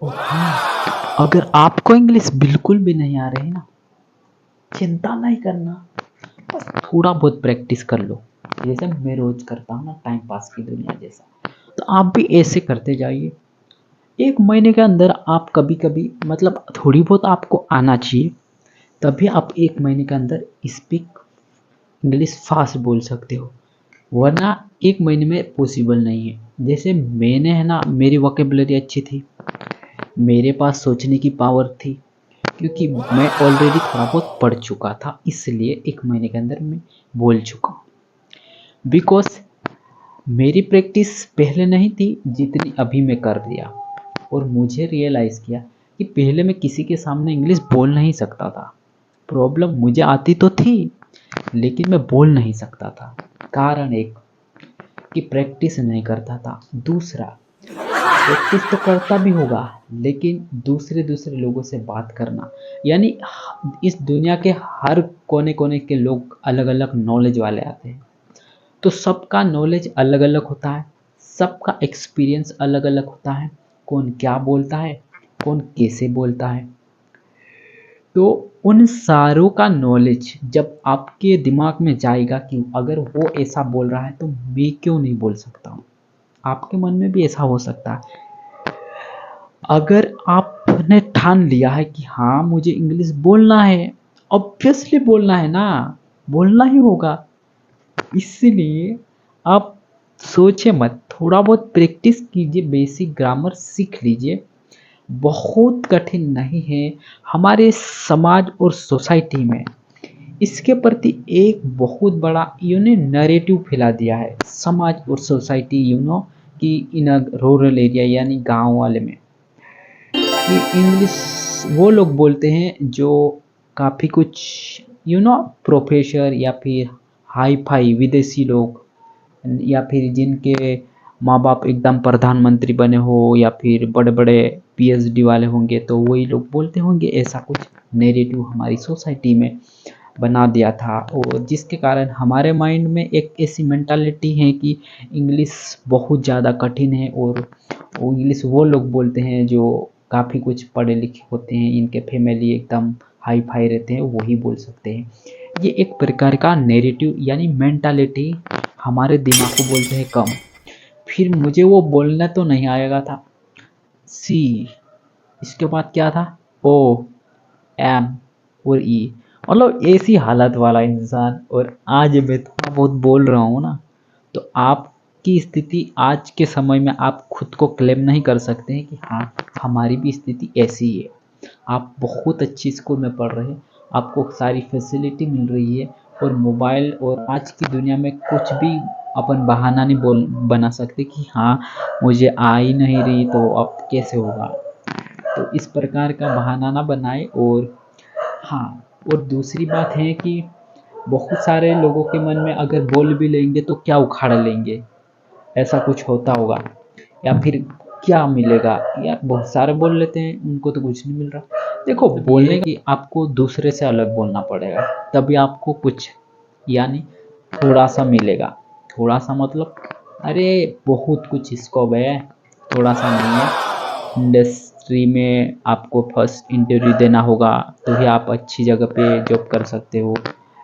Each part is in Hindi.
हाँ, अगर आपको इंग्लिश बिल्कुल भी नहीं आ रही ना, चिंता नहीं करना, बस थोड़ा बहुत प्रैक्टिस कर लो। जैसे मैं रोज करता हूँ ना, टाइम पास की दुनिया जैसा, तो आप भी ऐसे करते जाइए। 1 महीने के अंदर आप कभी कभी मतलब थोड़ी बहुत आपको आना चाहिए, तभी आप 1 महीने के अंदर स्पीक इंग्लिश फास्ट बोल सकते हो, वरना 1 महीने में पॉसिबल नहीं है। जैसे मैंने है ना, मेरी वोकेबलरी अच्छी थी, मेरे पास सोचने की पावर थी, क्योंकि मैं ऑलरेडी थोड़ा बहुत पढ़ चुका था, इसलिए 1 महीने के अंदर मैं बोल चुका हूँ। बिकॉज मेरी प्रैक्टिस पहले नहीं थी जितनी अभी मैं कर दिया, और मुझे रियलाइज़ किया कि पहले मैं किसी के सामने इंग्लिश बोल नहीं सकता था। प्रॉब्लम मुझे आती तो थी, लेकिन मैं बोल नहीं सकता था। कारण एक कि प्रैक्टिस नहीं करता था, दूसरा प्रैक्टिस तो करता भी होगा, लेकिन दूसरे दूसरे लोगों से बात करना, यानी इस दुनिया के हर कोने कोने के लोग अलग अलग नॉलेज वाले आते हैं, तो सबका नॉलेज अलग अलग होता है, सबका एक्सपीरियंस अलग अलग होता है, कौन क्या बोलता है, कौन कैसे बोलता है। तो उन सारों का नॉलेज जब आपके दिमाग में जाएगा कि अगर वो ऐसा बोल रहा है तो मैं क्यों नहीं बोल सकता हूँ, आपके मन में भी ऐसा हो सकता है। अगर आपने ठान लिया है कि हाँ मुझे इंग्लिश बोलना है, ऑब्वियसली बोलना है ना, बोलना ही होगा, इसलिए आप सोचे मत, थोड़ा बहुत प्रैक्टिस कीजिए, बेसिक ग्रामर सीख लीजिए। बहुत कठिन नहीं है। हमारे समाज और सोसाइटी में इसके प्रति एक बहुत बड़ा नैरेटिव फैला दिया है, समाज और सोसाइटी कि इन अ रूरल एरिया यानी गांव वाले में, कि इंग्लिश वो लोग बोलते हैं जो काफ़ी कुछ प्रोफेसर या फिर हाई फाई विदेशी लोग, या फिर जिनके माँ बाप एकदम प्रधानमंत्री बने हो या फिर बड़े बड़े पीएचडी वाले होंगे, तो वही लोग बोलते होंगे। ऐसा कुछ नेरेटिव हमारी सोसाइटी में बना दिया था, और जिसके कारण हमारे माइंड में एक ऐसी मेंटालिटी है कि इंग्लिश बहुत ज़्यादा कठिन है, और वो इंग्लिश वो लोग बोलते हैं जो काफ़ी कुछ पढ़े लिखे होते हैं, इनके फैमिली एकदम हाई फाई रहते हैं, वही बोल सकते हैं। ये एक प्रकार का नेरेटिव यानी मेंटालिटी हमारे दिमाग को बोलते हैं कम। फिर मुझे वो बोलना तो नहीं आएगा था, सी, इसके बाद क्या था, ओ, एम और ई, मतलब ऐसी हालत वाला इंसान, और आज मैं थोड़ा बहुत बोल रहा हूँ ना, तो आपकी स्थिति आज के समय में आप खुद को क्लेम नहीं कर सकते हैं कि हाँ हमारी भी स्थिति ऐसी ही है। आप बहुत अच्छी स्कूल में पढ़ रहे हैं, आपको सारी फैसिलिटी मिल रही है, और मोबाइल और आज की दुनिया में कुछ भी अपन बहाना नहीं बोल बना सकते कि हाँ मुझे आ ही नहीं रही तो अब कैसे होगा। तो इस प्रकार का बहाना ना बनाए। और हाँ, और दूसरी बात है कि बहुत सारे लोगों के मन में अगर बोल भी लेंगे तो क्या उखाड़ लेंगे, ऐसा कुछ होता होगा, या फिर क्या मिलेगा, या बहुत सारे बोल लेते हैं उनको तो कुछ नहीं मिल रहा। देखो बोलने की आपको दूसरे से अलग बोलना पड़ेगा, तभी आपको कुछ यानी थोड़ा सा मिलेगा। थोड़ा सा मतलब अरे बहुत कुछ स्कोप है, थोड़ा सा नहीं है। इंडस्ट्री में आपको फर्स्ट इंटरव्यू देना होगा तो ही आप अच्छी जगह पे जॉब कर सकते हो,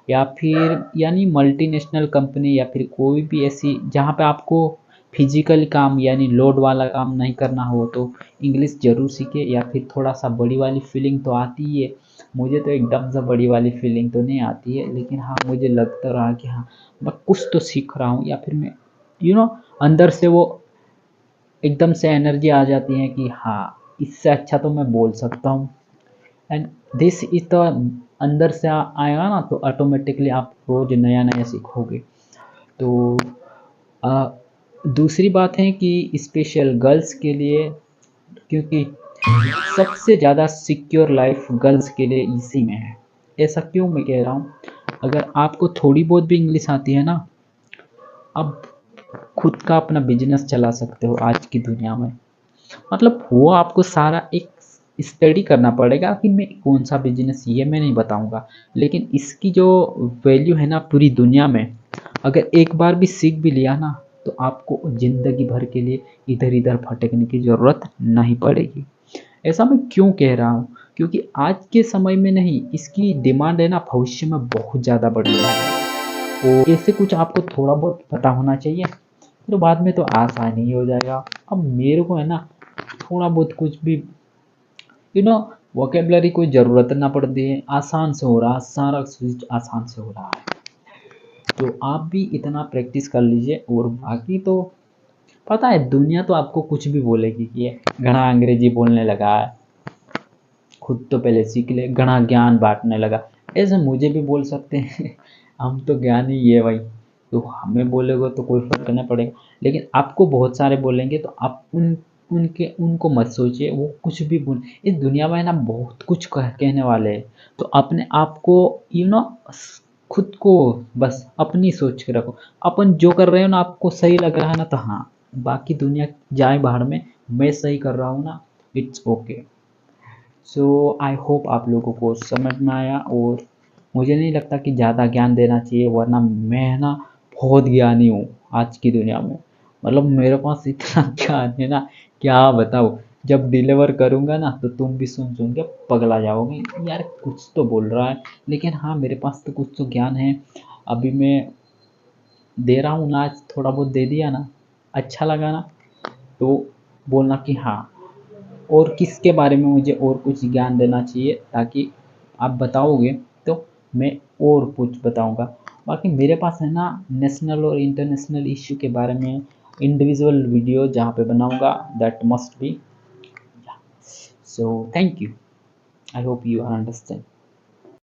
या फिर यानी मल्टीनेशनल कंपनी या फिर कोई भी ऐसी जहाँ पे आपको फिजिकल काम यानी लोड वाला काम नहीं करना हो, तो इंग्लिश ज़रूर सीखे। या फिर थोड़ा सा बड़ी वाली फीलिंग तो आती ही है, मुझे तो एकदम से बड़ी वाली फीलिंग तो नहीं आती है, लेकिन हाँ मुझे लगता रहा कि हाँ मैं कुछ तो सीख रहा हूँ, या फिर मैं अंदर से वो एकदम से एनर्जी आ जाती है कि हाँ इससे अच्छा तो मैं बोल सकता हूँ। एंड दिस इज द अंदर से आएगा ना, तो ऑटोमेटिकली आप रोज नया नया सीखोगे। तो आ, दूसरी बात है कि स्पेशल गर्ल्स के लिए, क्योंकि सबसे ज़्यादा सिक्योर लाइफ गर्ल्स के लिए इसी में है। ऐसा क्यों मैं कह रहा हूँ, अगर आपको थोड़ी बहुत भी इंग्लिश आती है ना, अब खुद का अपना बिजनेस चला सकते हो आज की दुनिया में। मतलब वो आपको सारा एक स्टडी करना पड़ेगा कि मैं कौन सा बिजनेस, ये मैं नहीं बताऊंगा, लेकिन इसकी जो वैल्यू है ना पूरी दुनिया में, अगर एक बार भी सीख भी लिया ना, तो आपको ज़िंदगी भर के लिए इधर इधर भटकने की ज़रूरत नहीं पड़ेगी। ऐसा मैं क्यों कह रहा हूँ? क्योंकि आज के समय में नहीं, इसकी डिमांड है ना भविष्य में बहुत ज़्यादा बढ़ने वाली है। और ऐसे कुछ आपको थोड़ा बहुत पता होना चाहिए, फिर बाद में तो आसान ही हो जाएगा। अब मेरे को है ना थोड़ा बहुत कुछ भी वोकेबलरी कोई ज़रूरत ना पड़ती है, आसान से हो रहा, सारा चीज़ आसान से हो रहा है। तो आप भी इतना प्रैक्टिस कर लीजिए। और बाकी तो पता है दुनिया तो आपको कुछ भी बोलेगी कि ये घना अंग्रेजी बोलने लगा है, खुद तो पहले सीख ले, घना ज्ञान बांटने लगा। ऐसे मुझे भी बोल सकते हैं हम तो ज्ञान ही है भाई, तो हमें बोलेगा तो कोई फर्क नहीं पड़ेगा। लेकिन आपको बहुत सारे बोलेंगे तो आप उनको मत सोचिए, वो कुछ भी बोल। इस दुनिया में ना बहुत कुछ कहने वाले हैं, तो अपने आप को खुद को बस अपनी सोच के रखो। अपन जो कर रहे हो ना आपको सही लग रहा है ना, तो हाँ, बाकी दुनिया जाए बाहर में, मैं सही कर रहा हूँ ना, it's okay. So I hope आप लोगों को समझ में आया। और मुझे नहीं लगता कि ज़्यादा ज्ञान देना चाहिए, वरना मैं ना बहुत ज्ञानी हूँ आज की दुनिया में। मतलब मेरे पास इतना ज्ञान है ना, क्या बताओ। जब डिलीवर करूँगा ना तो तुम भी सुन सुन के पगला जाओगे, यार कुछ तो बोल रहा है। लेकिन हाँ, मेरे पास तो कुछ तो ज्ञान है। अभी मैं दे रहा हूँ ना, आज थोड़ा बहुत दे दिया ना, अच्छा लगा ना, तो बोलना कि हाँ, और किसके बारे में मुझे और कुछ ज्ञान देना चाहिए, ताकि आप बताओगे तो मैं और कुछ बताऊंगा। बाकी मेरे पास है ना नेशनल और इंटरनेशनल इश्यू के बारे में इंडिविजुअल वीडियो जहाँ पे बनाऊंगा, that must be. So thank you, I hope you understand.